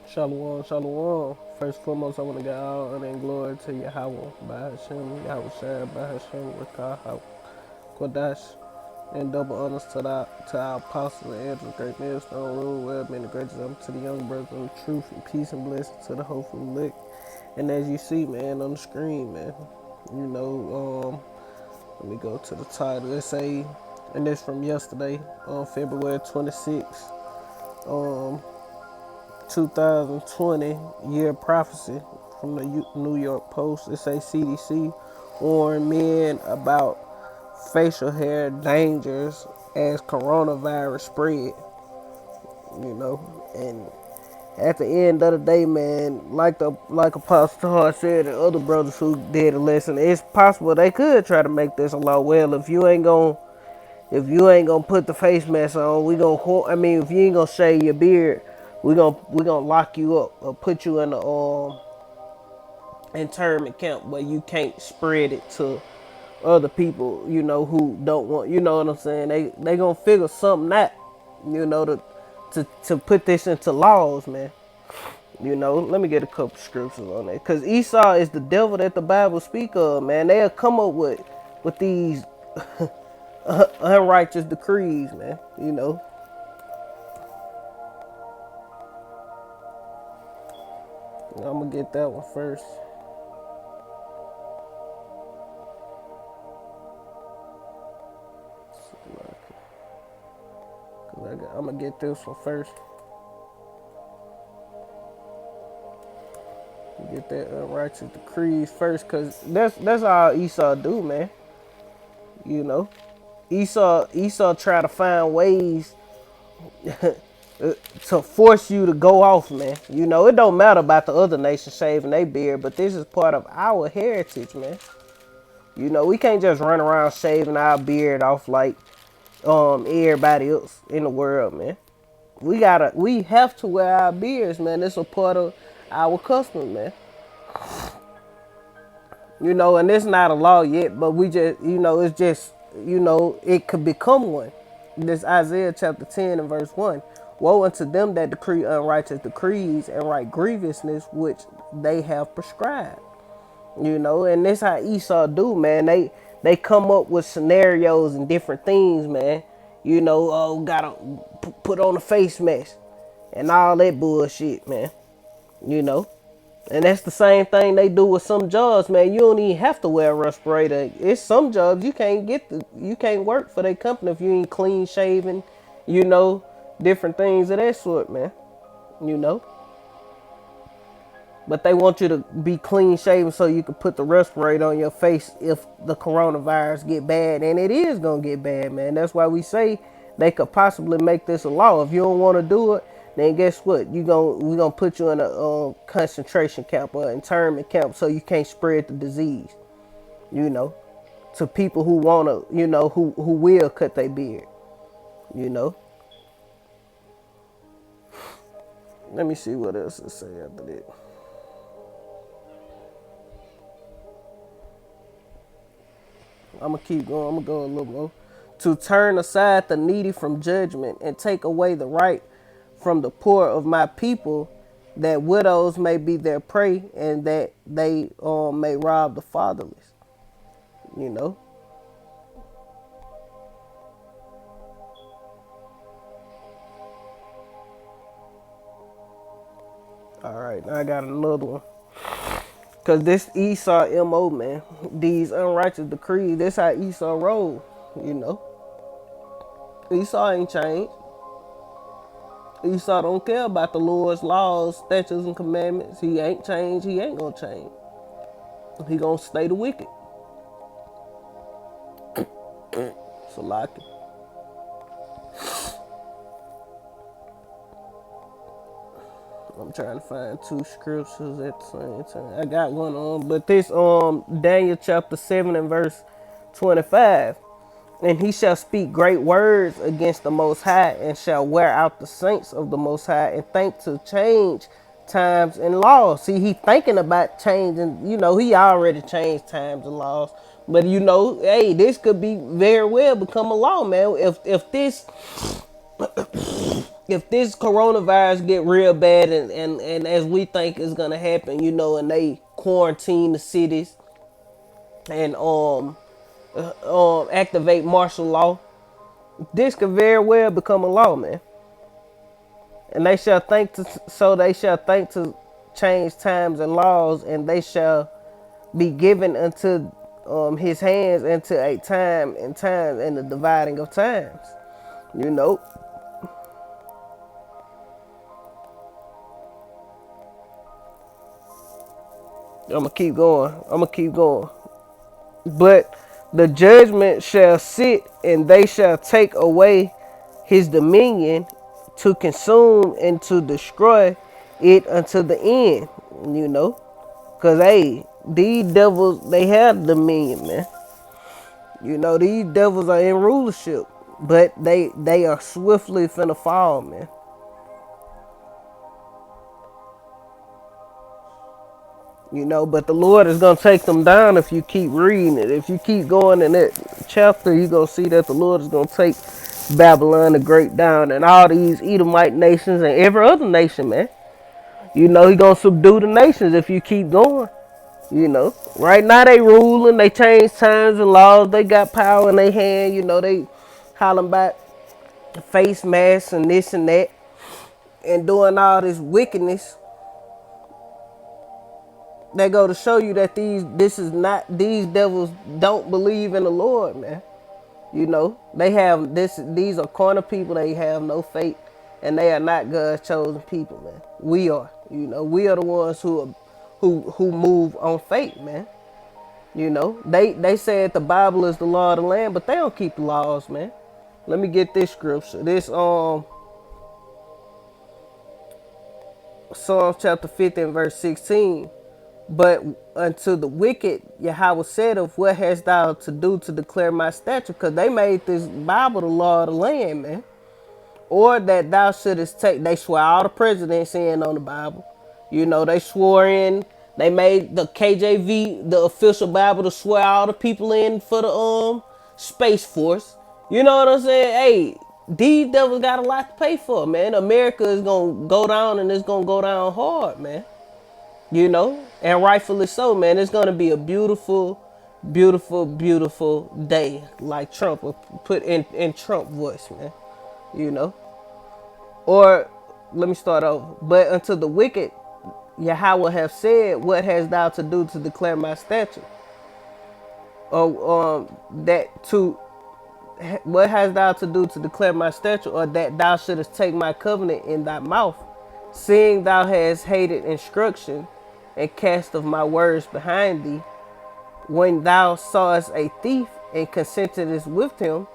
Shalom, shalom. First and foremost, I want to give all honor and glory to Yahweh, by Hashem, Yahweh Shai, by Hashem, Rakah, Kodash, and double honors to our apostles and elders, great millstone rule, well, many greatest honor to the young brothers of truth, and peace and blessings to the hopeful elect. And as you see, man, on the screen, man, you know, let me go to the title. It say, and this from yesterday, on February 26th. 2020 year prophecy from the New York Post. It say CDC warn men about facial hair dangers as coronavirus spread. You know, and at the end of the day, man, like Apostle Hart said and other brothers who did a lesson, it's possible they could try to make this a law. Well, if you ain't gonna put the face mask on, we gonna. I mean, if you ain't gonna shave your beard, we gonna lock you up or put you in a internment camp where you can't spread it to other people. You know who don't want. You know what I'm saying? They gonna figure something out. You know to put this into laws, man. You know, let me get a couple scriptures on that. Cause Esau is the devil that the Bible speak of, man. They'll come up with these unrighteous decrees, man. You know. I'm gonna get that one first. I'm gonna get this one first. Get that unrighteous decrees first, cause that's all Esau do, man. You know, Esau try to find ways to force you to go off, man. You know, it don't matter about the other nations shaving their beard, but this is part of our heritage, man. You know, we can't just run around shaving our beard off like everybody else in the world, man. We have to wear our beards, man. It's a part of our custom, man. You know, and it's not a law yet, but we just, it's just, it could become one. This Isaiah chapter 10 and verse 1. Woe unto them that decree unrighteous decrees and write grievousness which they have prescribed. You know, and that's how Esau do, man. They come up with scenarios and different things, man. You know, oh, gotta put on a face mask and all that bullshit, man. You know, and that's the same thing they do with some jobs, man. You don't even have to wear a respirator. It's some jobs you can't work for their company if you ain't clean shaven. You know, different things of that sort, man. You know. But they want you to be clean shaven so you can put the respirator on your face if the coronavirus get bad, and it is gonna get bad, man. That's why we say they could possibly make this a law. If you don't want to do it, then guess what? We gonna put you in a concentration camp or internment camp so you can't spread the disease. You know, to people who wanna, who will cut their beard. You know. Let me see what else it say after that. I'm gonna keep going. I'm gonna go a little more. To turn aside the needy from judgment and take away the right from the poor of my people, that widows may be their prey and that they may rob the fatherless. You know. All right, now I got another one. Cause this Esau MO, man, these unrighteous decrees, this how Esau roll, you know. Esau ain't changed. Esau don't care about the Lord's laws, statutes, and commandments. He ain't changed. He ain't gonna change. He gonna stay the wicked. So like it. I'm trying to find two scriptures at the same time. I got one on, but this Daniel chapter 7 and verse 25. And he shall speak great words against the Most High, and shall wear out the saints of the Most High, and think to change times and laws. See, he thinking about changing. You know, he already changed times and laws, but you know, hey, this could be very well become a law, man. If this if this coronavirus get real bad and as we think is gonna happen, you know, and they quarantine the cities and activate martial law, this could very well become a law, man. And they shall think to change times and laws, and they shall be given unto his hands until a time and times and the dividing of times. You know, I'm gonna keep going. I'm gonna keep going. But the judgment shall sit, and they shall take away his dominion to consume and to destroy it unto the end. You know, cause hey, these devils they have dominion, man. You know, these devils are in rulership, but they are swiftly finna fall, man. You know, but the Lord is gonna take them down if you keep reading it. If you keep going in that chapter, you're gonna see that the Lord is gonna take Babylon the Great down and all these Edomite nations and every other nation, man. You know, he gonna subdue the nations if you keep going. You know, right now they ruling, they change times and laws, they got power in their hand. You know, they hollering about face masks and this and that and doing all this wickedness. They go to show you that these devils don't believe in the Lord, man. You know, they have these are corner people, they have no faith, and they are not God's chosen people, man. We are. You know, we are the ones who move on faith, man. You know, they said the Bible is the law of the land, but they don't keep the laws, man. Let me get this scripture. This Psalms chapter 50 and verse 16. But unto the wicked, Yahweh said, of what hast thou to do to declare my statute? Because they made this Bible the law of the land, man. Or that thou shouldest take, they swear all the presidents in on the Bible. You know, they swore in, they made the KJV, the official Bible, to swear all the people in for the Space Force. You know what I'm saying? Hey, these devils got a lot to pay for, man. America is going to go down, and it's going to go down hard, man. You know, and rightfully so, man. It's gonna be a beautiful, beautiful, beautiful day, like Trump would put in Trump voice, man. You know, or let me start over. But unto the wicked, Yahweh have said, what hast thou to do to declare my statute? Or that to what hast thou to do to declare my statute, or that thou shouldest take my covenant in thy mouth, seeing thou hast hated instruction and cast of my words behind thee, when thou sawest a thief and consentedest with him,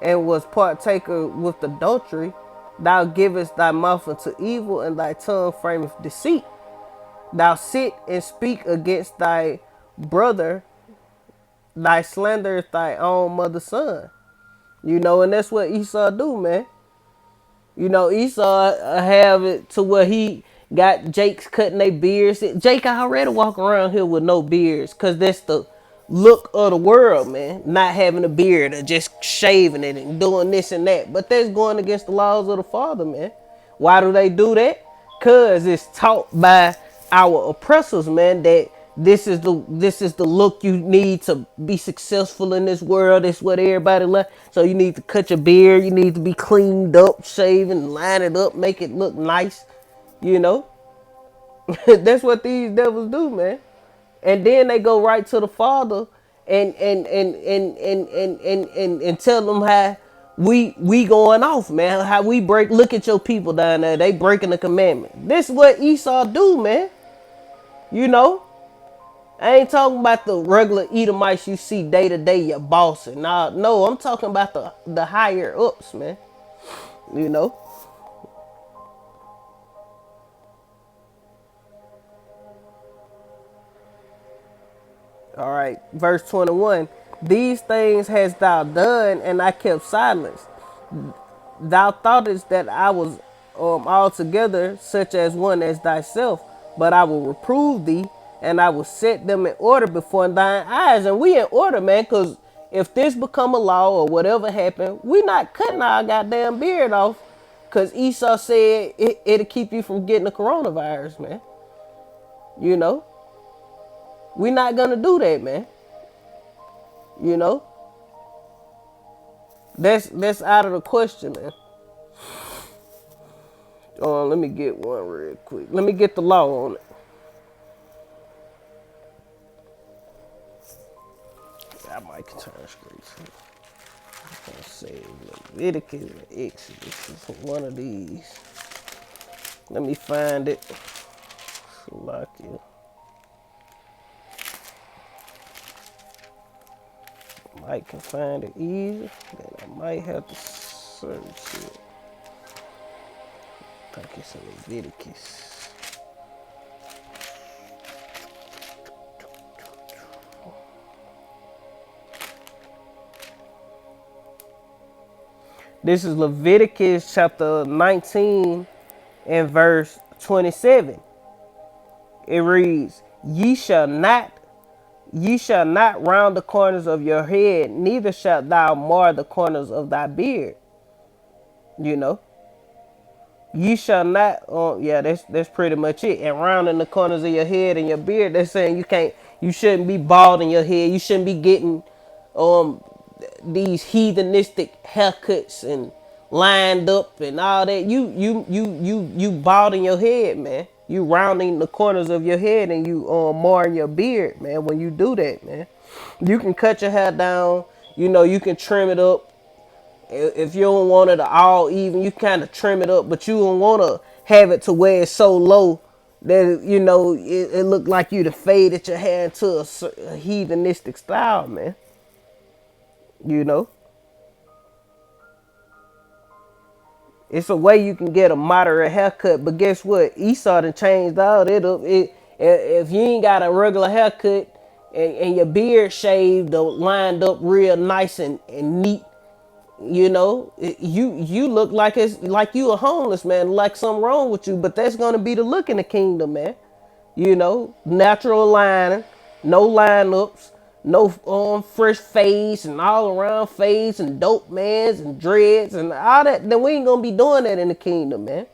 and was partaker with adultery, thou givest thy mouth unto evil, and thy tongue frameth deceit. Thou sit and speak against thy brother, thy slandereth thy own mother's son. You know, and that's what Esau do, man. You know, Esau have it to where he got Jake's cutting their beards. Jake already walk around here with no beards because that's the look of the world, man. Not having a beard or just shaving it and doing this and that. But that's going against the laws of the Father, man. Why do they do that? Because it's taught by our oppressors, man, that this is the look you need to be successful in this world. That's what everybody like. So you need to cut your beard. You need to be cleaned up, shaven, line it up, make it look nice. You know, that's what these devils do, man. And then they go right to the Father and tell them how we going off, man. How we break. Look at your people down there. They breaking the commandment. This is what Esau do, man. You know. I ain't talking about the regular Edomites you see day to day, your boss. Nah, no, I'm talking about the higher ups, man. You know. All right, verse 21. These things hast thou done, and I kept silence. Thou thoughtest that I was altogether such as one as thyself, but I will reprove thee, and I will set them in order before thine eyes. And we in order, man, because if this become a law or whatever happened, we not cutting our goddamn beard off Because Esau said it'll keep you from getting the coronavirus, man. You know, we're not going to do that, man. You know, that's out of the question, man. Let me get one real quick. Let me get the law on it. I might turn straight to it. Let's say Leviticus and Exodus is one of these. Let me find it. Slovakia. Might can find it easy. Then I might have to search it. I think it's in Leviticus. This is Leviticus chapter 19 and verse 27. It reads, Ye shall not round the corners of your head, neither shalt thou mar the corners of thy beard. You know, ye shall not. Yeah, that's pretty much it. And rounding the corners of your head and your beard, they're saying you shouldn't be bald in your head. You shouldn't be getting um these heathenistic haircuts and lined up and all that. You balding your head, man. You rounding the corners of your head and you marring your beard, man. When you do that, man, you can cut your hair down. You know, you can trim it up. If you don't want it all even, you kind of trim it up, but you don't want to have it to where it's so low that you know it look like you to faded your hair into a heathenistic style, man. You know, it's a way you can get a moderate haircut, but guess what? Esau done changed all that up. If you ain't got a regular haircut and your beard shaved or lined up real nice and neat, you know, you look like it's like you a homeless man, like something wrong with you. But that's gonna be the look in the kingdom, man. You know, natural lining, no lineups, no fresh fades and all around fades and dope mans and dreads and all that. Then we ain't gonna be doing that in the kingdom, man.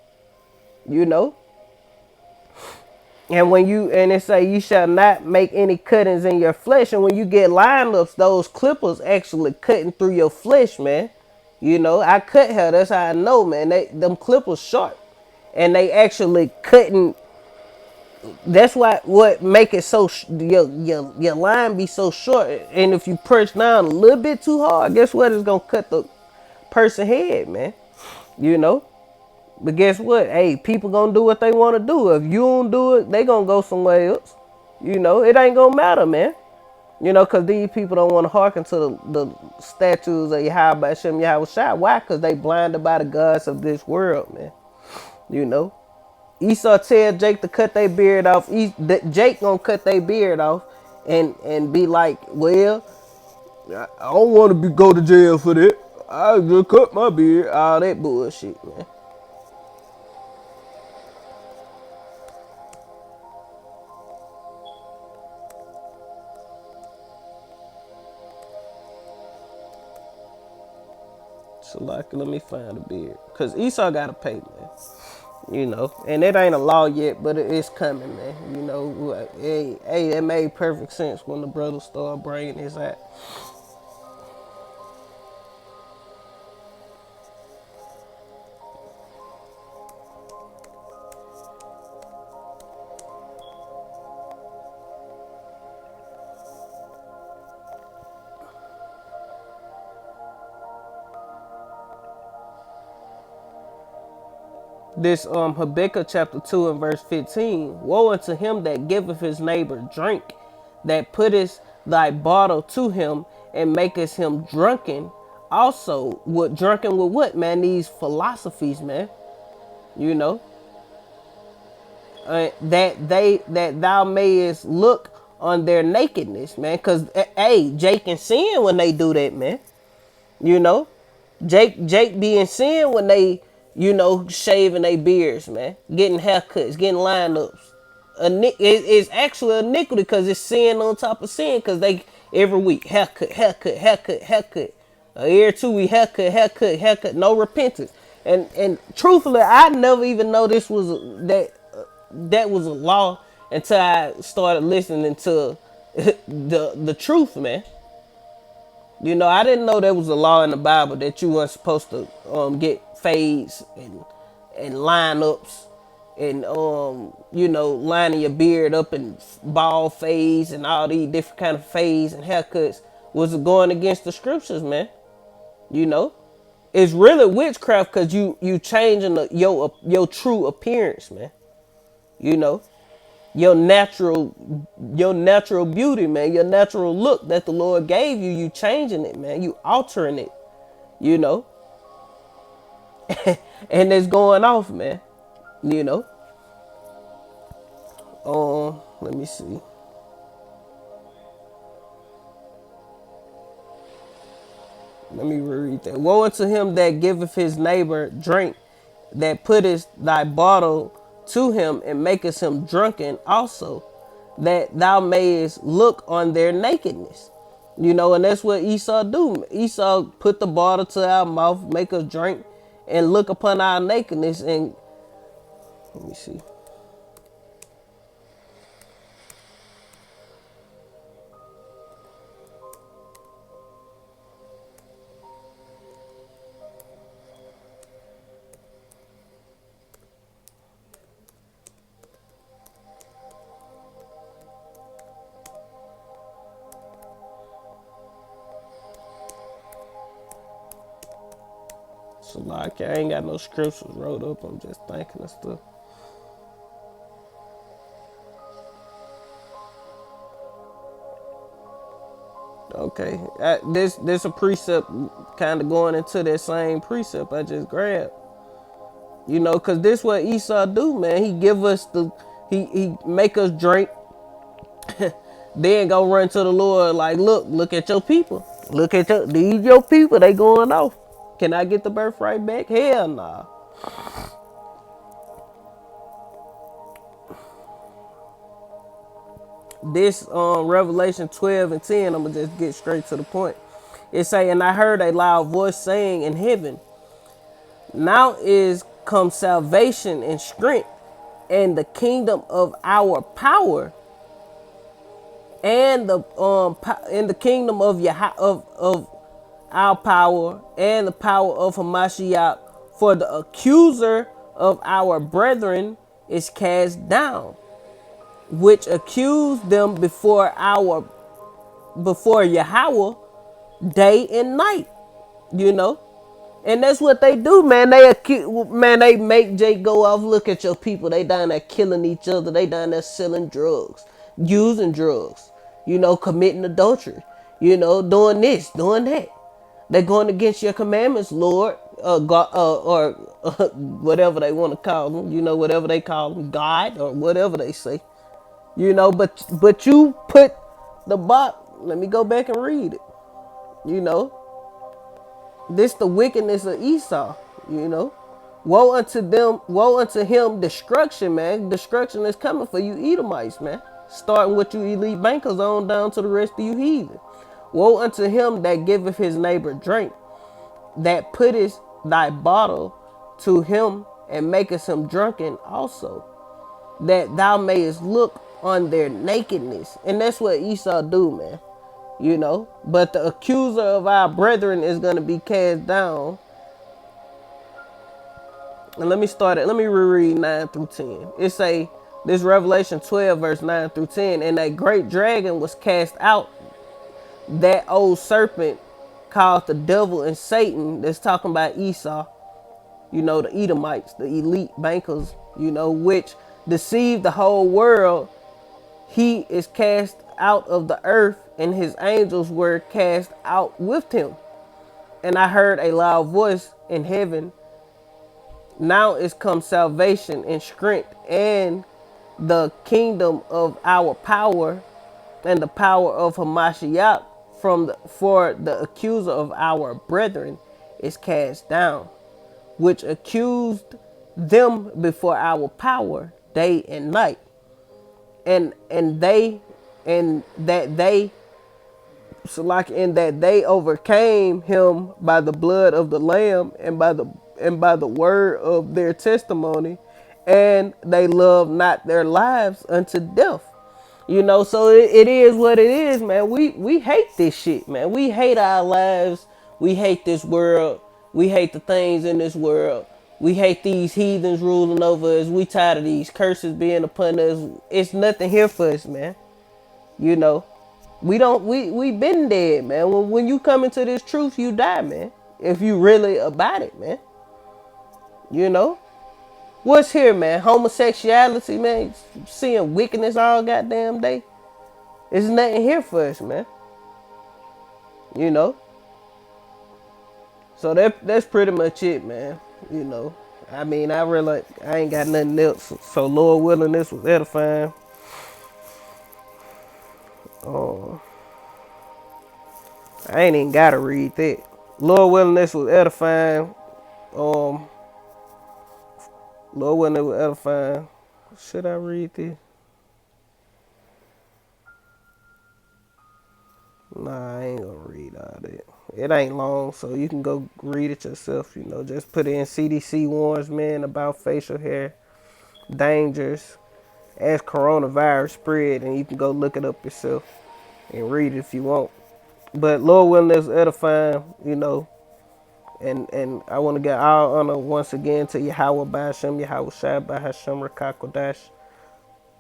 You know. And it say you shall not make any cuttings in your flesh. And when you get lineups, those clippers actually cutting through your flesh, man. You know, I cut hair. That's how I know, man. Them clippers sharp, and they actually cutting. That's what make it so your line be so short. And if you press down a little bit too hard, guess what? It's gonna cut the person head, man. You know. But guess what? Hey, people gonna do what they want to do. If you don't do it, they gonna go somewhere else. You know, it ain't gonna matter, man. You know, because these people don't want to hearken to the statues of Yahweh Hashem Yahweh Shai. Why? Because they blinded by the gods of this world, man. You know. Esau tell Jake to cut their beard off. Jake gonna cut their beard off and be like, well, I don't want to go to jail for that. I just cut my beard. All that bullshit, man. So like, let me find a beard. Cause Esau gotta pay, man. You know, and it ain't a law yet, but it's coming, man. You know, hey, it made perfect sense when the brother started bringing this out. This Habakkuk chapter 2 and verse 15. Woe unto him that giveth his neighbor drink, that putteth thy bottle to him, and maketh him drunken. Also, drunken with what, man? These philosophies, man. You know, that thou mayest look on their nakedness, man. Cause hey, Jake can sin when they do that, man. You know, Jake be in sin when they, you know, shaving their beards, man, getting haircuts, getting lineups. It's actually iniquity because it's sin on top of sin. Because they every week haircut. Every 2 weeks haircut. No repentance. And truthfully, I never even know this was that was a law until I started listening to the truth, man. You know, I didn't know there was a law in the Bible that you weren't supposed to get fades and lineups and you know, lining your beard up and bald fades and all these different kind of fades and haircuts was going against the scriptures, man. You know, it's really witchcraft because you changing your true appearance, man. You know, your natural beauty, man, your natural look that the Lord gave you, you changing it, man. You altering it, you know, and it's going off, man. You know. Let me see. Let me reread that. Woe unto him that giveth his neighbor drink, that putteth thy bottle to him and makest him drunken also, that thou mayest look on their nakedness. You know, and that's what Esau do. Esau put the bottle to our mouth, make us drink, and look upon our nakedness. And let me see. So like I ain't got no scriptures wrote up. I'm just thinking of stuff. Okay, this a precept, kind of going into that same precept I just grabbed. You know, cause this what Esau do, man. He give us he make us drink, then go run to the Lord like, look at your people, look at your people, they going off. Can I get the birthright back? Hell nah. This Revelation 12 and 10, I'm gonna just get straight to the point. It say, and I heard a loud voice saying in heaven, now is come salvation and strength and the kingdom of our power and the in the kingdom of of our power and the power of Hamashiach, for the accuser of our brethren is cast down, which accused them before Yahweh day and night. You know, and that's what they do, man. They make Jake go off. Look at your people. They down there killing each other. They down there selling drugs, using drugs. You know, committing adultery. You know, doing this, doing that. They're going against your commandments, Lord, God, or whatever they want to call them. You know, whatever they call them, God, or whatever they say. You know, but you put the bot. Let me go back and read it. You know, this the wickedness of Esau, you know. Woe unto them, woe unto him, destruction, man. Destruction is coming for you Edomites, man. Starting with you elite bankers on down to the rest of you heathen. Woe unto him that giveth his neighbor drink, that putteth thy bottle to him and maketh him drunken also, that thou mayest look on their nakedness. And that's what Esau do, man. You know, but the accuser of our brethren is going to be cast down. And let me start it. Let me reread 9 through 10. It say, this Revelation 12 verse 9 through 10. And a great dragon was cast out, that old serpent called the devil and Satan. That's talking about Esau. You know, the Edomites, the elite bankers, you know, which deceived the whole world. He is cast out of the earth, and his angels were cast out with him. And I heard a loud voice in heaven, now is come salvation and strength and the kingdom of our power and the power of Hamashiach, for the accuser of our brethren is cast down, which accused them before our power day and night. And they and that they so like in that they overcame him by the blood of the lamb and by the and by the word of their testimony, and they love not their lives unto death. So it is what it is, man. We hate this shit, man. We hate our lives. We hate this world. We hate the things in this world. We hate these heathens ruling over us. We tired of these curses being upon us. It's nothing here for us, man. You know, we don't. We been dead, man. When you come into this truth, you die, man. If you really about it, man. You know, what's here, man? Homosexuality, man. Seeing wickedness all goddamn day. There's nothing here for us, man. You know. So that's pretty much it, man. You know. I mean, I ain't got nothing else. So Lord willing, this was edifying. Oh, I ain't even gotta read that. Lord willing, this was edifying. Um, Lord willing, it was edifying. Should I read this? Nah, I ain't gonna read all that. It ain't long, so you can go read it yourself. Just put in CDC warns men about facial hair dangers as coronavirus spread, and you can go look it up yourself and read it if you want. But Lord willing, is edifying, and I want to get all honor once again to Yahweh Ba'ashem, Yahweh Shai Ba'ashem Rakakodash.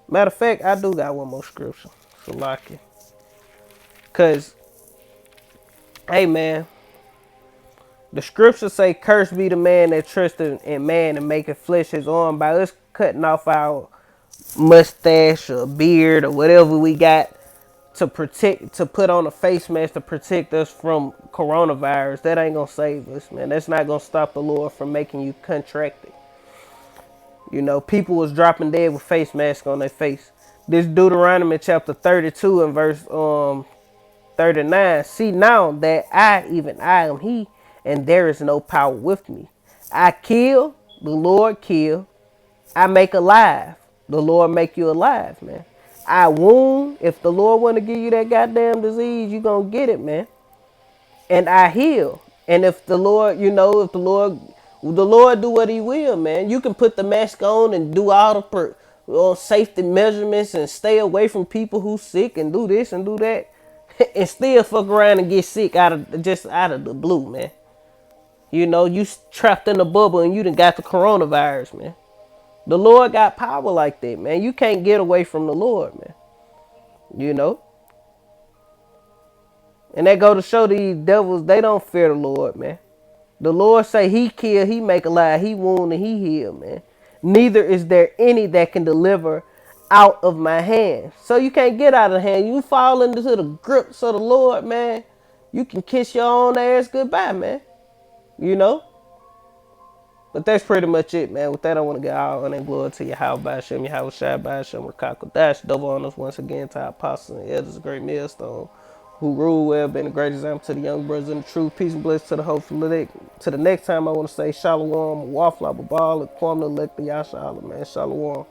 Matter of fact, I do got one more scripture. Salaki. Because, hey man, the scriptures say, cursed be the man that trusted in man and making flesh his arm by us cutting off our mustache or beard or whatever we got to put on a face mask to protect us from coronavirus. That ain't gonna save us, man. That's not gonna stop the Lord from making you contract it. People was dropping dead with face masks on their face. This Deuteronomy chapter 32 and verse 39. See now that even I am he, and there is no power with me. I kill, the Lord kill. I make alive, the Lord make you alive, man. I wound, if the Lord want to give you that goddamn disease, you gonna get it, man. And I heal. And if the Lord, the Lord do what he will, man. You can put the mask on and do all the safety measurements and stay away from people who sick and do this and do that. And still fuck around and get sick out of the blue, man. You trapped in a bubble and you done got the coronavirus, man. The Lord got power like that, man. You can't get away from the Lord, man. You know? And that go to show these devils, they don't fear the Lord, man. The Lord say he kill, he make alive, he wound, and he heal, man. Neither is there any that can deliver out of my hand. So you can't get out of the hand. You fall into the grips of the Lord, man. You can kiss your own ass goodbye, man. You know? But that's pretty much it, man. With that, I want to get all honor and glory to Yahweh Ba'ashem, Yahweh Shai Ba'ashem, Rakakodash. Double honors once again to our apostles and elders, great millstone, who rule well, been a great example to the young brothers in the truth. Peace and blessings to the hopeful elect. To the next time, I want to say Shalom, Wafla, Babal, and Kwam, the elect of Yasha Allah, man. Shalom.